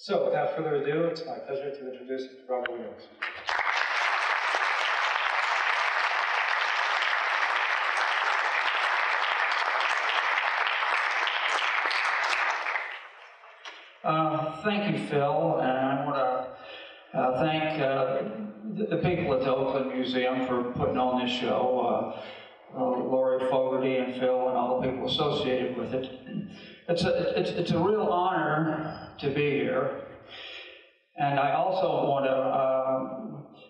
So, without further ado, it's my pleasure to introduce Robt Williams. Thank you, Phil, and I want to thank the people at the Oakland Museum for putting on this show, Lori Fogarty and Phil and all the people associated with it. It's a real honor to be here, and I also want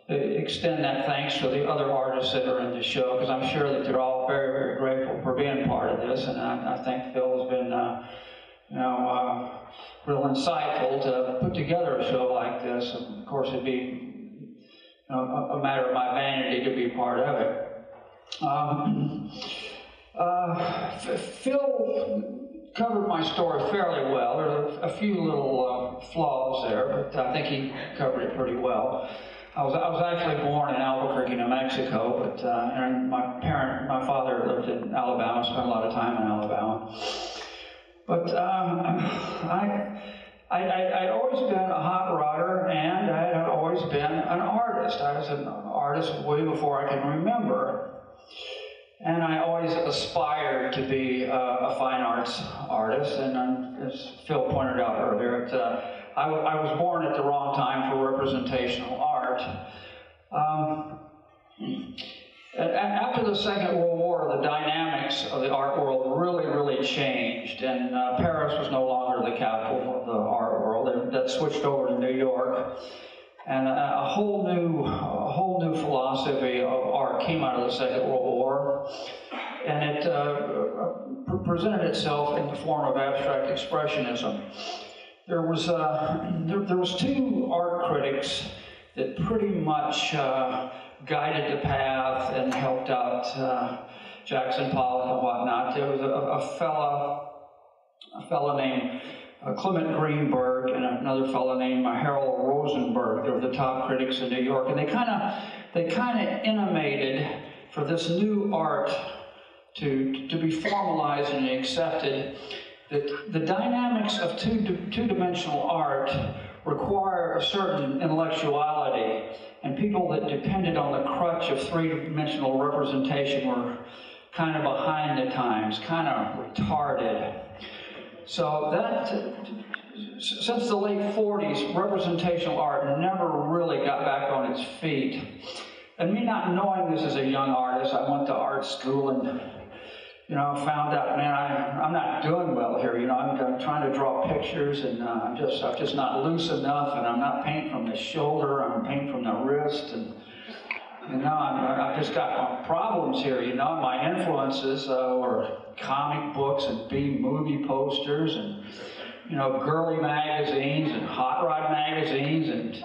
to extend that thanks to the other artists that are in the show, because I'm sure that they're all very, very grateful for being part of this, and I think Phil has been real insightful to put together a show like this. And of course, it'd be a matter of my vanity to be part of it. Phil covered my story fairly well. There's a few little flaws there, but I think he covered it pretty well. I was actually born in Albuquerque, New Mexico, but and my father lived in Alabama, spent a lot of time in Alabama. But I'd always been a hot rodder, and I had always been an artist. I was an artist way before I can remember. And I always aspired to be a fine arts artist, and as Phil pointed out earlier, I was born at the wrong time for representational art. After the Second World War, the dynamics of the art world really changed, and Paris was no longer the capital of the art world. That switched over to New York, and a whole new philosophy of art came out of the Second World War, and it presented itself in the form of abstract expressionism. There was two art critics that pretty much guided the path and helped out Jackson Pollock and whatnot. There was a fellow named Clement Greenberg and another fellow named Harold Rosenberg. They were the top critics in New York, and they kind of intimated for this new art to be formalized and accepted that the dynamics of two-dimensional art require a certain intellectuality, and people that depended on the crutch of three-dimensional representation were kind of behind the times, kind of retarded. So since the late 40s, representational art never really got back on its feet. And me not knowing this as a young artist, I went to art school and found out, man, I'm not doing well here. I'm trying to draw pictures, and I'm just not loose enough, and I'm not painting from the shoulder, I'm painting from the wrist, and I've just got problems here. My influences were comic books and B-movie posters, and girly magazines and hot rod magazines, and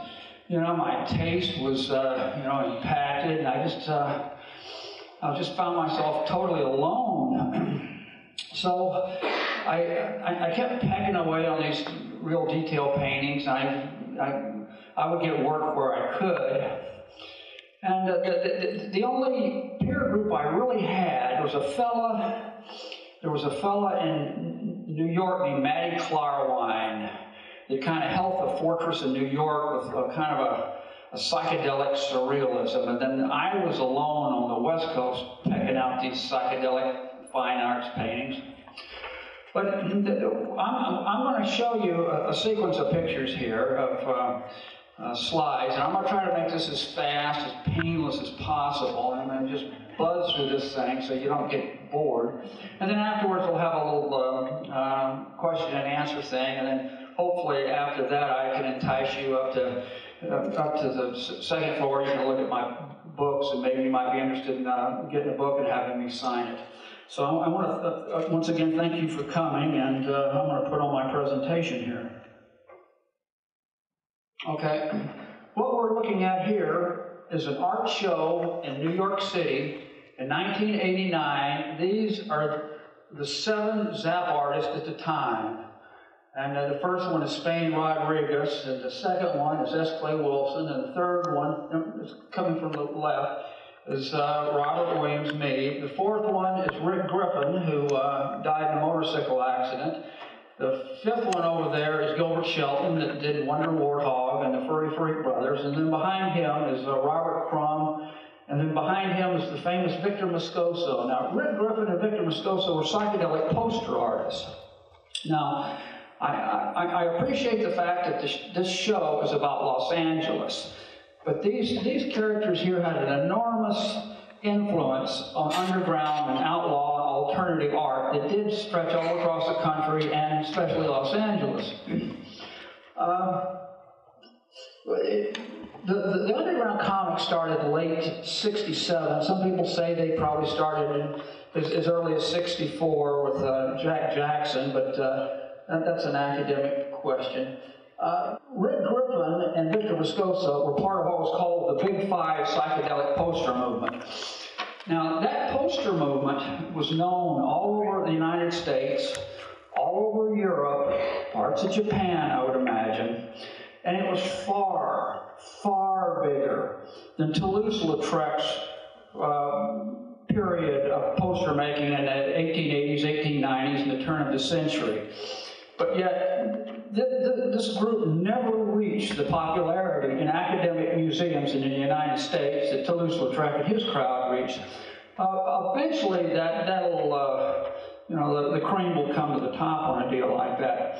my taste was impacted, and I just found myself totally alone. So I kept pecking away on these real detail paintings. I would get work where I could. And the only peer group I really had was there was a fella in New York named Matty Klarwein that kind of held the fortress in New York with a kind of a psychedelic surrealism, and then I was alone on the West Coast pecking out these psychedelic fine arts paintings. But I'm going to show you a sequence of pictures here of slides, and I'm going to try to make this as fast, as painless as possible, and then just buzz through this thing so you don't get bored. And then afterwards we'll have a little question and answer thing, and then hopefully after that I can entice you up to the second floor. You can look at my books, and maybe you might be interested in getting a book and having me sign it. So I want to once again thank you for coming, and I'm going to put on my presentation here. Okay, what we're looking at here is an art show in New York City in 1989. These are the 7 Zap artists at the time. And the first one is Spain Rodriguez, and the second one is S. Clay Wilson, and the third one, is coming from the left, is Robert Williams, me. The fourth one is Rick Griffin, who died in a motorcycle accident. The fifth one over there is Gilbert Shelton that did Wonder Warthog and the Furry Freak Brothers. And then behind him is Robert Crumb. And then behind him is the famous Victor Moscoso. Now, Rick Griffin and Victor Moscoso were psychedelic poster artists. Now, I appreciate the fact that this show is about Los Angeles. But these characters here had an enormous influence on underground and outlaw and alternative art that did stretch all across the country and especially Los Angeles. The underground comics started late '67. Some people say they probably started as early as '64 with Jack Jackson, but that's an academic question. Rick Griffin and Victor Moscoso were part of what was called the Big Five psychedelic poster movement. Now, that poster movement was known all over the United States, all over Europe, parts of Japan, I would imagine, and it was far, far bigger than Toulouse-Lautrec's period of poster making in the 1880s, 1890s, and the turn of the century. But yet, this group never reached the popularity in academic museums in the United States that Toulouse-Lautrec and his crowd reached. Eventually, the cream will come to the top on a deal like that.